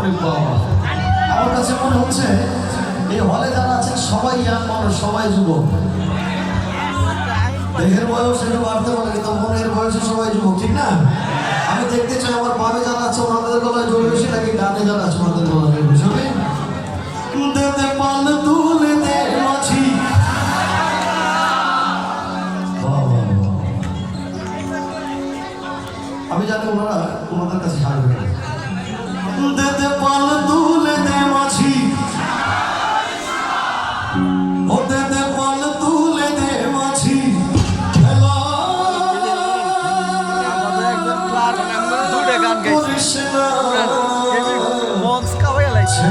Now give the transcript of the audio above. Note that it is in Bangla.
ওরে বাবা, আমার কাছে মনে হচ্ছে এই হলে যারা আছেন সবাই ইয়াং মানুষ, সবাই যুবক। দেহের বয়স একটু বাড়তে পারে কিন্তু মনের বয়সে সবাই যুবক, ঠিক না? আমি দেখতে চাই আমার বামে যারা আছে ওনাদের গলায় জোর বেশি নাকি ডানে যারা আছে ওনাদের গলায় জোর বেশি হবে। দেতে পাল তুলে দে মাছি, আমি জানি ওনারা ওনাদের কাছে হারবে। দেতে পাল তুলে দে মাছি, ও দেতে পাল তুলে দে মাছি, মঞ্চ কাবাই লাগছে।